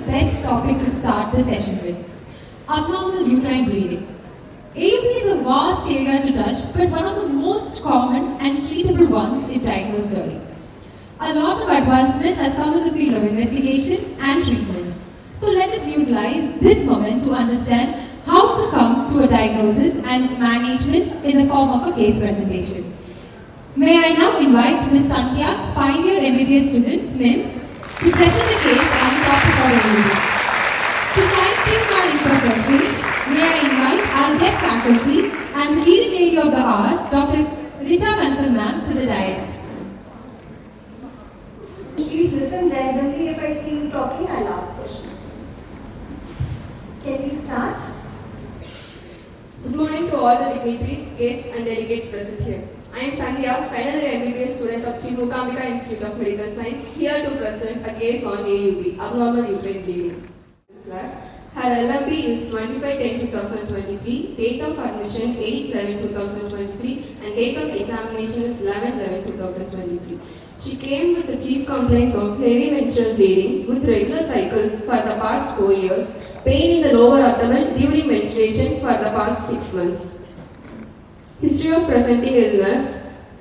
best topic to start the session with: abnormal uterine bleeding. AUB is a vast area to touch, but one of the most common and treatable ones if diagnosed early. A lot of advancement has come in the field of investigation and treatment. So let us utilize this moment to understand how to come to a diagnosis and its management in the form of a case presentation. May I now invite Ms. Sandhya, final-year MBBS student, SMIMS, to present the case on the topic of AUB. To fine-tune our interventions, may I invite our guest faculty and the leading lady of the hour, Dr. Richa Kansal ma'am, to the dais. Please listen randomly. If I see you talking, I'll ask questions. Can we start? Good morning to all the dignitaries, guests and delegates present here. I am Sandhya, final year MBBS student of Sreemookambikainstituteofmedicalsciences of Medical Science, here to present a case on AUB, abnormal uterine bleeding. Class. Her LMB is 25/10/2023, date of admission 8/11/2023 and date of examination is 11/11/2023. She came with the chief complaints of heavy menstrual bleeding with regular cycles for the past 4 years, pain in the lower abdomen during menstruation for the past 6 months. History of presenting illness.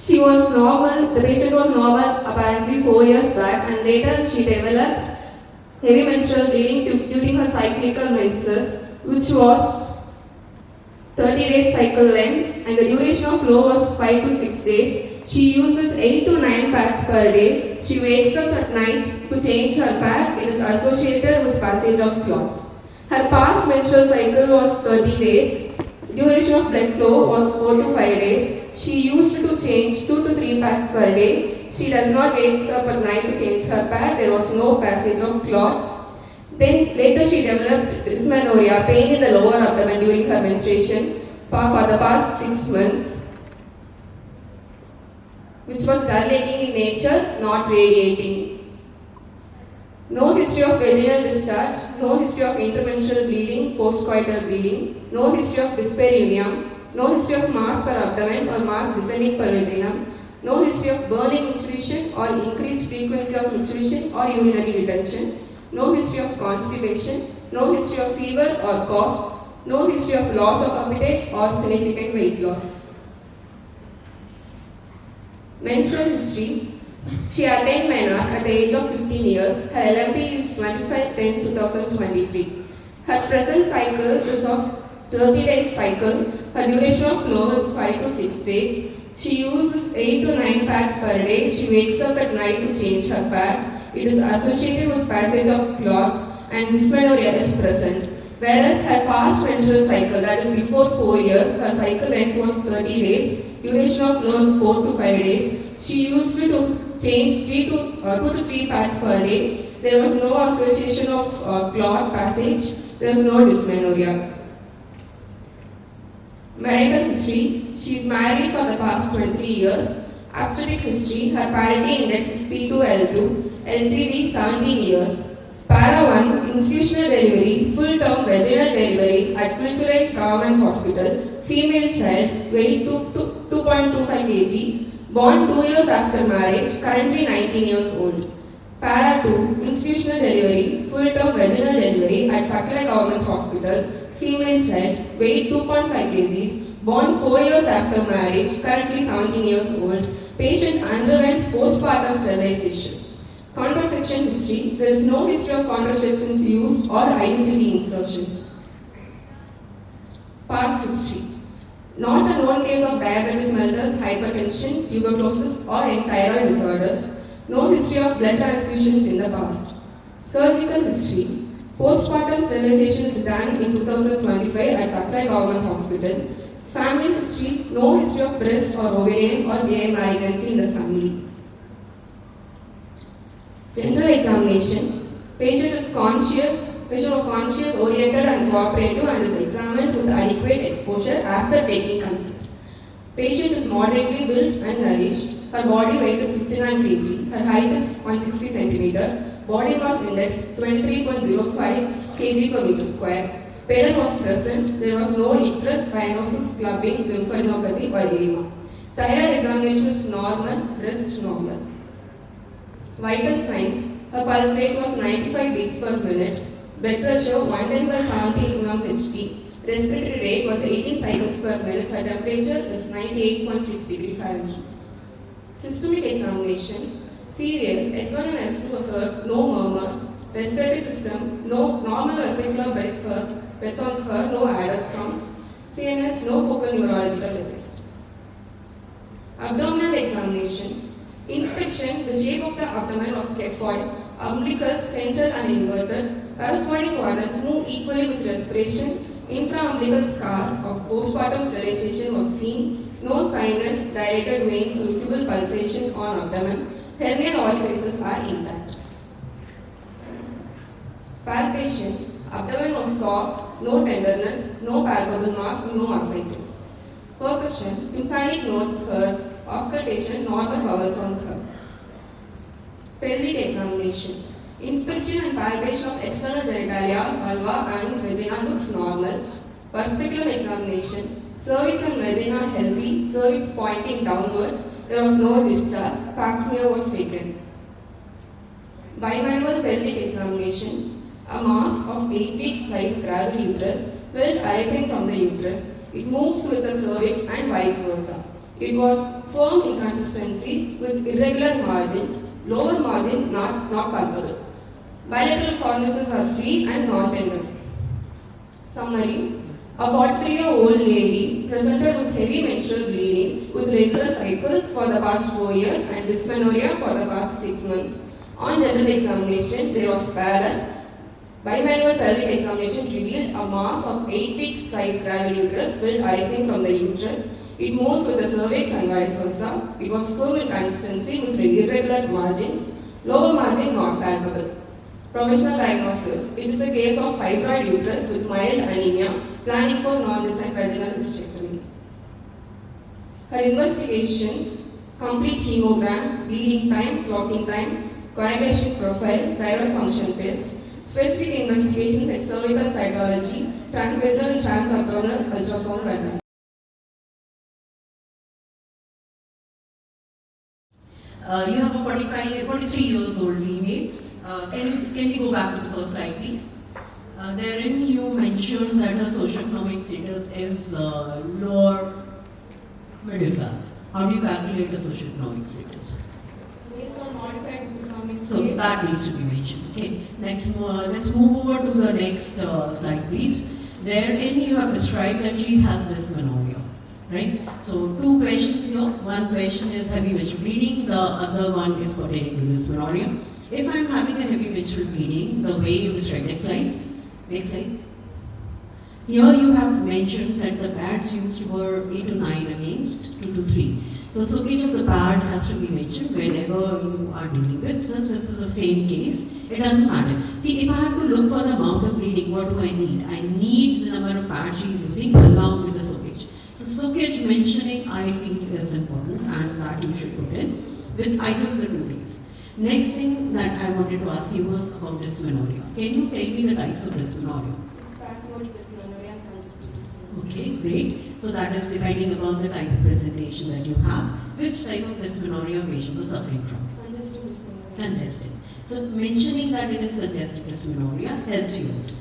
She was normal, the patient was normal apparently 4 years back, and later she developed heavy menstrual bleeding during her cyclical menses, which was 30 days cycle length, and the duration of flow was 5 to 6 days. She uses 8 to 9 pads per day. She wakes up at night to change her pad. It is associated with passage of clots. Her past menstrual cycle was 30 days. Duration of blood flow was 4 to 5 days. She used to change 2 to 3 pads per day. She does not wake up at night to change her pad. There was no passage of clots. Then later she developed dysmenorrhea, pain in the lower abdomen during her menstruation for the past 6 months, which was dilating in nature, not radiating. No history of vaginal discharge, no history of intermenstrual bleeding, postcoital bleeding, no history of dyspareunia, no history of mass per abdomen or mass descending per vagina, no history of burning intrusion or increased frequency of intrusion or urinary retention, no history of constipation, no history of fever or cough, no history of loss of appetite or significant weight loss. Menstrual history. She attained menarche at the age of 15 years. Her LMP is 25/10/2023. Her present cycle is of 30 days cycle. Her duration of flow is 5 to 6 days. She uses 8 to 9 pads per day. She wakes up at night to change her pad. It is associated with passage of clots and dysmenorrhea is present. Whereas her past menstrual cycle, that is before 4 years, her cycle length was 30 days. Duration of flow is 4 to 5 days. She used to change 2 to 3 pads per day. There was no association of clot passage. There was no dysmenorrhea. Marital history. She is married for the past 23 years. Obstetric history. Her parity index is P2L2. LCV 17 years. Para 1, institutional delivery, full-term vaginal delivery at Kulture Government Hospital, female child, weight 2.25 kg, born 2 years after marriage, currently 19 years old. Para 2, institutional delivery, full-term vaginal delivery at Kulture Government Hospital, female child, weight 2.5 kg, born 4 years after marriage, currently 17 years old. Patient underwent postpartum sterilization. Contraception history. There is no history of contraceptions used or IUCD insertions. Past history. Not a known case of diabetes mellitus, hypertension, tuberculosis or any thyroid disorders. No history of blood transfusions in the past. Surgical history. Postpartum sterilization is done in 2025 at Taklai Government Hospital. Family history. No history of breast or ovarian or GI malignancy in the family. General examination. Patient was conscious, oriented and cooperative and is examined with adequate exposure after taking consent. Patient is moderately built and nourished. Her body weight is 59 kg. Her height is 160 cm. Body mass index 23.05 kg per meter square. Parent was present. There was no icterus, cyanosis, clubbing, lymphadenopathy or edema. Thyroid examination is normal, rest normal. Vital signs. Her pulse rate was 95 beats per minute. blood pressure 110/70 mmHg, respiratory rate was 18 cycles per minute, her temperature is 98.6 degree Fahrenheit. Systemic examination, serious S1 and S2 occurred, no murmur, respiratory system, no normal vesicular bed sounds heard, no added sounds, CNS, no focal neurological deficit. Abdominal examination, inspection, the shape of the abdomen was scaphoid, umbilicus central and inverted, corresponding quadrants move equally with respiration, infra-umbilical scar of postpartum sterilization was seen, no sinus, dilated veins, visible pulsations on abdomen, hernial orifices are intact. Palpation, abdomen was soft, no tenderness, no palpable mass, no ascites. Percussion, tympanic notes heard, auscultation, normal vowel sounds heard. Pelvic examination, inspection and palpation of external genitalia, vulva and vagina looks normal. Perspicular examination, cervix and vagina healthy, cervix pointing downwards, there was no discharge, pap smear was taken. Bimanual pelvic examination, a mass of 8 week size gravel uterus felt arising from the uterus. It moves with the cervix and vice versa. It was firm in consistency with irregular margins, lower margin not palpable. Bilateral cornices are free and non-tender. Summary, a 43-year-old lady presented with heavy menstrual bleeding with regular cycles for the past 4 years and dysmenorrhea for the past 6 months. On general examination, there was pallor. Bimanual pelvic examination revealed a mass of 8 week size gravel uterus felt arising from the uterus. It moves with the cervix and vice versa. It was firm in consistency with irregular margins, lower margin not palpable. Provisional diagnosis. It is a case of fibroid uterus with mild anemia, planning for non-descent vaginal hysterectomy. Her investigations, complete hemogram, bleeding time, clotting time, coagulation profile, thyroid function test, specific investigations like cervical cytology, transvaginal and transabdominal ultrasound were done. You have a 43 years old female. Can you go back to the first slide, please? Therein you mentioned that her socioeconomic status is lower middle class. How do you calculate her socioeconomic status? Based on modified glucosamic So scale. that needs to be mentioned. Okay. Next, let's move over to the next slide, please. Therein you have described that she has dysmenorrhea. Right? So, two questions here. One question is heavy menstrual bleeding, the other one is pertaining to dysmenorrhea. If I am having a heavy menstrual bleeding, the way you described, next slide. Here you have mentioned that the pads used were 8 to 9 against 2 to 3. So, soakage of the pad has to be mentioned whenever you are dealing with. Since this is the same case, it doesn't matter. See, if I have to look for the amount of bleeding, what do I need? I need the number of pads she is using along with the soakage. So soakage mentioning I feel is important and that you should put in with either of the two days. Next thing that I wanted to ask you was about dysmenorrhea. Can you tell me the types of dysmenorrhea? Spasmodic dysmenorrhea and congestive dysmenorrhea. Okay, great. So that is depending upon the type of presentation that you have. Which type of dysmenorrhea patient was suffering from? Congestive dysmenorrhea. Congestive. So mentioning that it is congestive dysmenorrhea helps you out.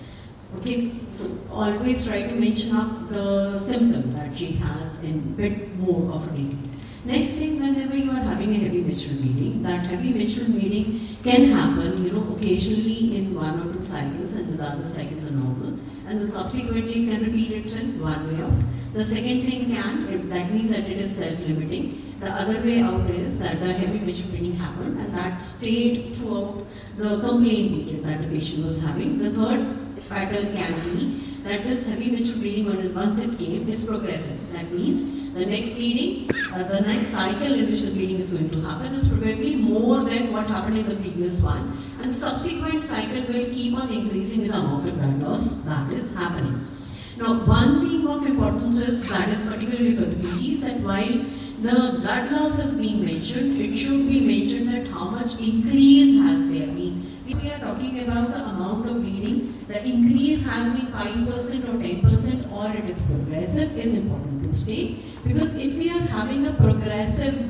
Okay, so always try to mention up the symptom that she has in bit more of a detail. Next thing, whenever you are having a heavy menstrual bleeding, that heavy menstrual bleeding can happen, occasionally in 1 or 2 cycles, and the other cycles are normal, and then subsequently it can repeat itself one way out. The second thing that means that it is self-limiting. The other way out is that the heavy menstrual bleeding happened and that stayed throughout the complaint period that the patient was having. The third pattern can be that this heavy menstrual bleeding, once it came, is progressive. That means the next bleeding, the next cycle in which the bleeding is going to happen is probably more than what happened in the previous one, and the subsequent cycle will keep on increasing with the amount of blood loss that is happening. Now, one thing of importance is that is particularly for the disease, that while the blood loss is being mentioned, it should be mentioned that how much increase has there been. If we are talking about the amount of bleeding, the increase has been 5% or 10% or it is progressive is important to state, because if we are having a progressive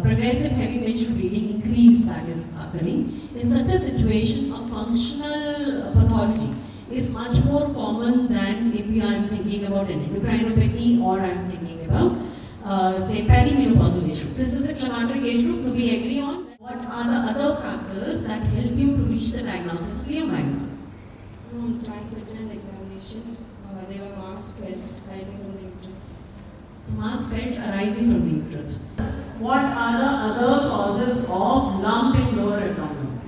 progressive heavy menstrual bleeding, increase that is occurring. In such a situation, a functional pathology is much more common than if we are thinking about an endocrinopathy or I am thinking about, say, perimenopausal age group. This is a climacteric age group. Do we agree on? What are the other factors that help you to reach the diagnosis of myoma? Transvaginal examination, they were mass felt rising from the uterus. So mass felt arising from the uterus. What are the other causes of lump in lower abdomen?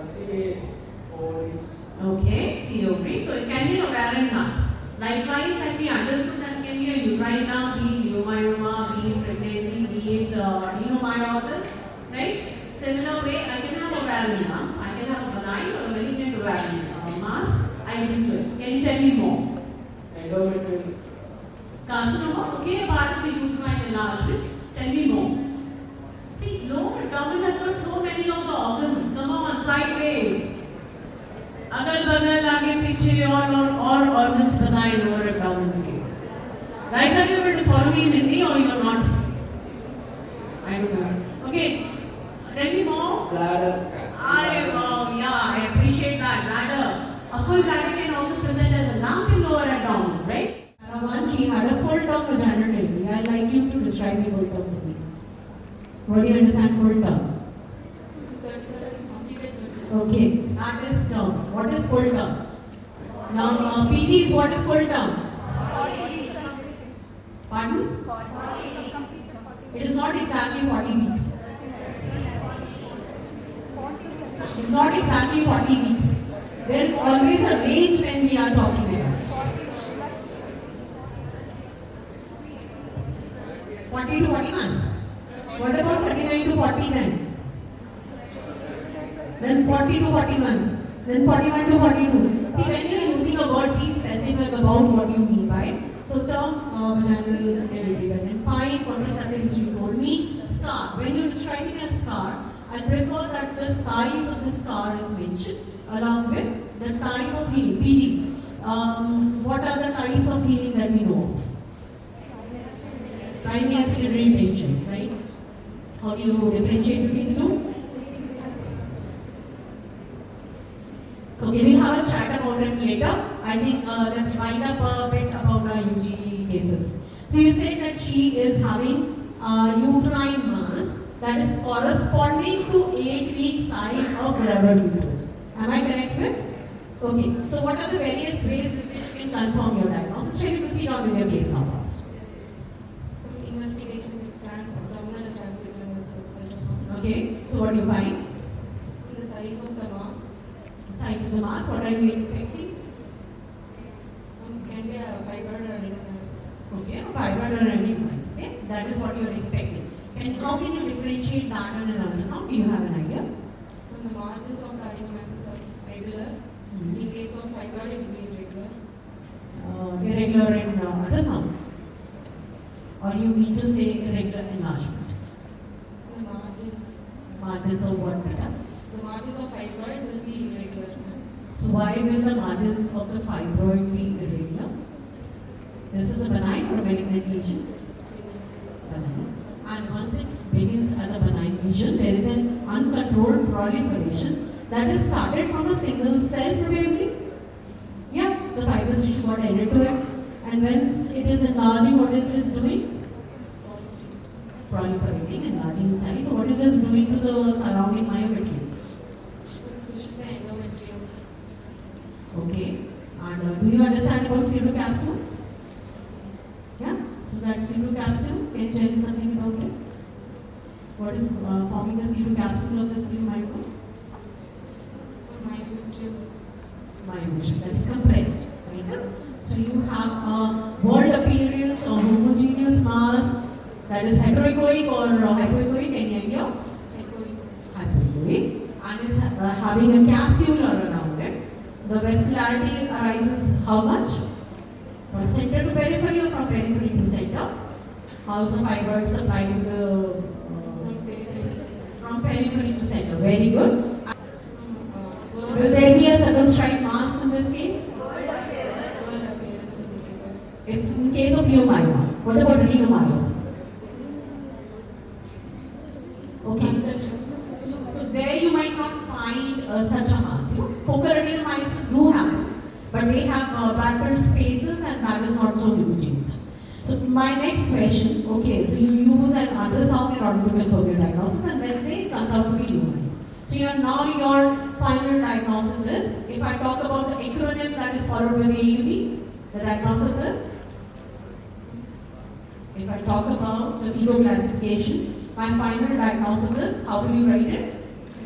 CA, ovaries. Okay, CO3. So it can be an ovarian lump. Likewise, have we understood that can be a uterine lump, be it leiomyoma, be it pregnancy, be it adenomyosis, right? Similar way, I can have ovarian lump, I can have a benign or a malignant ovarian mass. I will do it. Can you tell me more? Endometrial. Carcinoma, okay, a part of the uterine enlargement. Tell me more. See, lower abdomen has got so many of the organs. Come on, sideways. Agal bagal, aage piche, or organs benign lower abdomen. Guys, are you able to follow me in Hindi or you are not? I don't know. Okay, tell me more. Bladder. I appreciate that. Bladder. A full bladder can also present as a lump in lower abdomen, right? One, she had a full term vaginal delivery. I'd like you to describe the full term for me. What do you understand full term? Okay, that is term. What is full term? Now, PG is what is full term? Pardon? It is not exactly 40 weeks. It's not exactly 40 weeks. There is always a range when we are talking about. 40 to 41. What about 39 to 40 then? Then 40 to 41. Then 41 to 42. See, when you are using a word, be specific about what you mean by it. So term vaginal delivery. And fine, contraceptive you told me. Scar. When you are describing a scar, I prefer that the size of the scar is mentioned along with the type of healing. PGs. What are the types of healing that we know of? Primary and secondary intention, right? How do you differentiate between the two? Okay, we'll have a chat about it later. I think let's wind up a bit about the UG cases. So you said that she is having uterine mass that is corresponding to 8-week size of gravid uterus. Am I correct with? Okay, so what are the various ways with which you can confirm your diagnosis? Shall we proceed on with your case now first? Investigation with abdominal and transvaginal ultrasound. Okay, so what do you find? The size of the mass. Size of the mass, what are you expecting? Can be a fibroid or adenomyosis. Okay, fibroid or adenomyosis, yes, that is what you are expecting. And how can you differentiate that on an ultrasound? Do you have an idea? When the margins of the adenomyosis are regular, in case of fibroid it will be irregular. Irregular in ultrasound? Or you mean to say irregular enlargement? The margins. Margins of what, Richa? The margins of fibroid will be irregular. So why will the margins of the fibroid be irregular? This is a benign or a malignant lesion? Benign. And once it begins as a benign lesion, there is an uncontrolled proliferation that is started from a single cell probably. Yeah, the fibrous tissue got added to it. And when it is enlarging, what it is doing? Proliferating, enlarging in size. So what it is doing to the surrounding myometrium? Which is the endometrium. Okay. And do you understand about pseudocapsule? Yeah? So that pseudocapsule, can you tell me something about it? What is forming the pseudocapsule of the pseudomyometrium? Myometrium, that is compressed. Right? So you have a word appearance or homogeneous mass that is heteroechoic or hypoechoic, any idea? Hypoechoic. And is having a capsule around it. The vascularity arises how much? From center to periphery or from periphery to center? How is the fibroid supplied to the from periphery to center? Very good. Will there be a circumscribed mass in this case? If in case of leiomyoma, what about adenomyosis? Okay. So there you might not find such a mass. Focal adenomyosis do happen, but they have backfill spaces and that is not so huge. So my next question, okay, so you use an ultrasound in order to get focal diagnosis and let's say it comes out to be human. So now your final diagnosis is, if I talk about the acronym that is followed with AUB, the diagnosis is, if I talk about the FIGO classification, my final diagnosis is, how will you write it?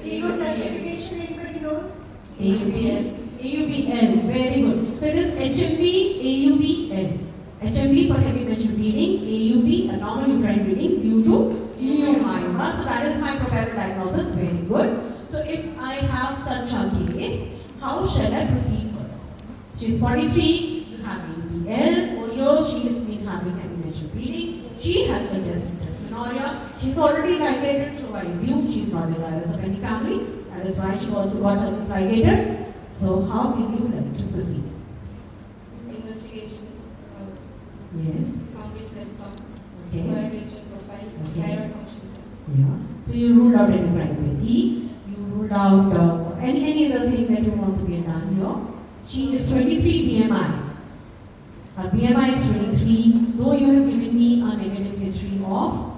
FIGO classification, anybody knows? AUBL. AUBL, very good. So it is HMB, AUBL. HMB for heavy menstrual bleeding, AUB, a normal uterine bleeding due to myoma. So that is my proper diagnosis, very good. So if I have such a case, how shall I proceed further? She is 43, you have AUBL, for years she has been having heavy menstrual bleeding, she has congestive dysmenorrhea, she is already ligated, so I assume she is not desirous of any family, that is why she also got herself ligated. So how will you like to proceed? Investigations, Yes. complete health count, Okay. coagulation profile, Okay. thyroid function test. Yeah. So you ruled out endocrinology. You ruled out any other thing that you want to get done here. She is 23 BMI. Her BMI is 23. Though you have given me a negative history of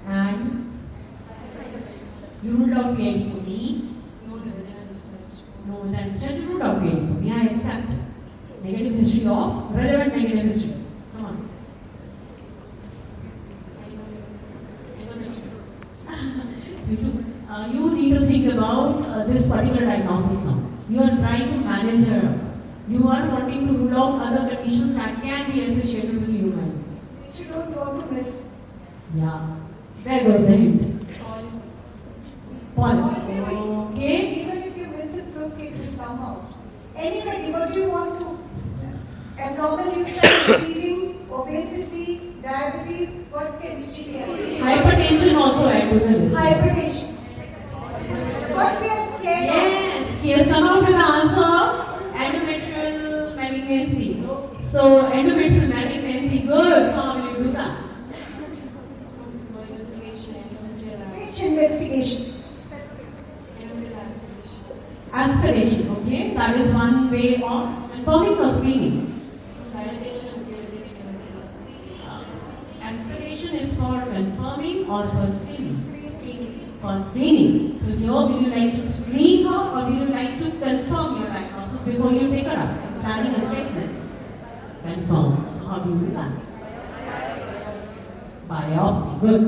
and you ruled out PID for me. No vaginal discharge. No, and said you ruled out PID for me. I accept. Negative history of relevant negative history. Come on. You need to think about this particular diagnosis now. You are trying to manage her. You are wanting to rule out other conditions that can be associated with human. Which you don't want to miss. Yeah. There goes the hint. Pollen. Okay. Even if you miss it, so it will come out. Anybody, what do you want to? Abnormal uterine bleeding, obesity, diabetes, what can she be? Hypertension also add to the list. Hypertension. What we are scared of? Yes, he has come out with the answer, endometrial malignancy. So, endometrial malignancy, good. How will you do that? No investigation, endometrial Which investigation? aspiration. Aspiration, okay? That is one way of confirming or screening. Dilatation of the uterus. Aspiration is for confirming or for screening? For screening. So here, will you like to screen her or will you like to confirm your diagnosis before you take her up? Planning a statement. Confirm. So how do you do that? Biopsy. Good.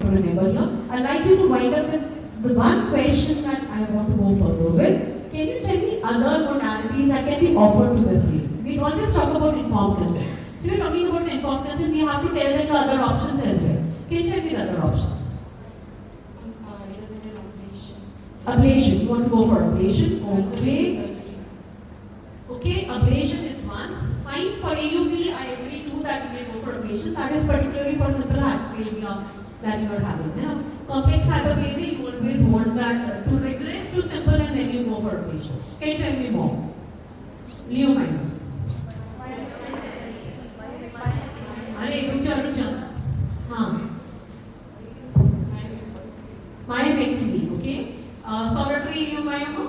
To remember here. I'd like you to wind up with the one question that I want to go further with. Can you tell me other modalities that can be offered to this lady? We always talk about informed consent. So we're talking about informed consent, we have to tell them the other options as well. Can you tell me the other options? Endometrial ablation. Ablation. You want to go for ablation? Okay. Surgery. Okay, ablation is one. Fine. For AUB, I agree too that we may go for ablation. That is particularly for simple hyperplasia that you are having. Yeah? Complex hyperplasia, you always want that to regress to simple and then you go for ablation. Can you tell me more? Leo minor. Rucha. Myomectomy, okay? Solitary leiomyoma.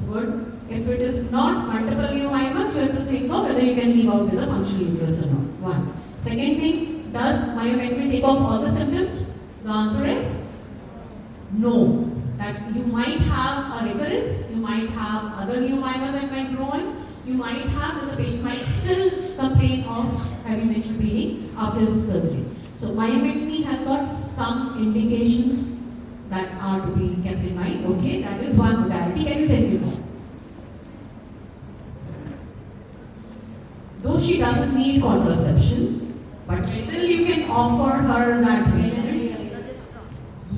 Good. If it is not multiple leiomyomas, you have to think of whether you can leave out with a functional uterus or not. One. Second thing, does myomectomy take off all the symptoms? The answer is no. That you might have a recurrence, you might have other leiomyomas that might grow on, you might have, and the patient might still complain of heavy menstrual bleeding after this surgery. So myomectomy has got some indications that are to be kept in mind. Okay, that is one modality. Can you tell me more? Though she doesn't need contraception, but still you can offer her that treatment.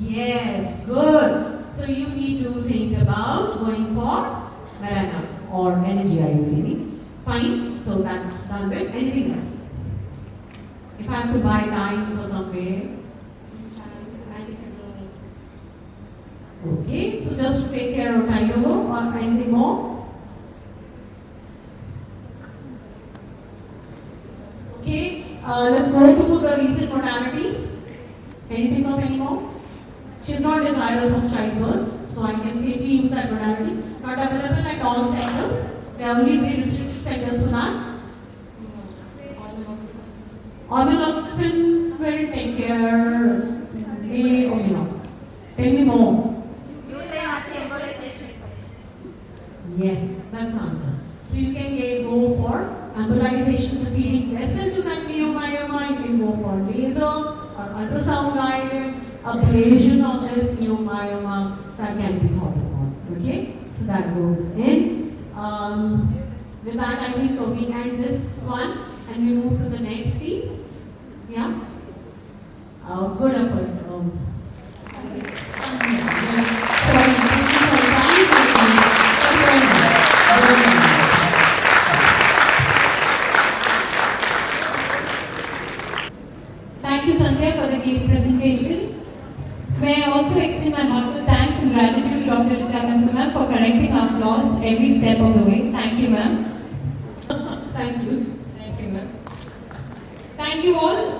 Yes, good. So you need to think about going for Marana or NGIUCD. Fine, so that's done with. Anything else? If I have to buy time for somewhere. Okay, so just to take care of Tylenol or anything more? Okay, Let's go to the recent modalities. Can you think of any more? She's not desirous of childbirth, so I can safely use that modality. Not available at all centers. There are only 3 restricted centers for that. Obiloxifin will take care. Tell me more. Yes, that's the answer. So you can go for embolization to feeding vessel to that neomyoma. You can go for laser or ultrasound guided ablation of this neomyoma. That can be thought about. Okay, so that goes in. With that, I think we end this one and we move to the next piece. Yeah. Good effort. Thank you, Sandhya, for the case presentation. May I also extend my heartfelt thanks and gratitude to Dr. Richa Kansal for correcting our flaws every step of the way. Thank you, ma'am. Thank you. Thank you, ma'am. Thank you all.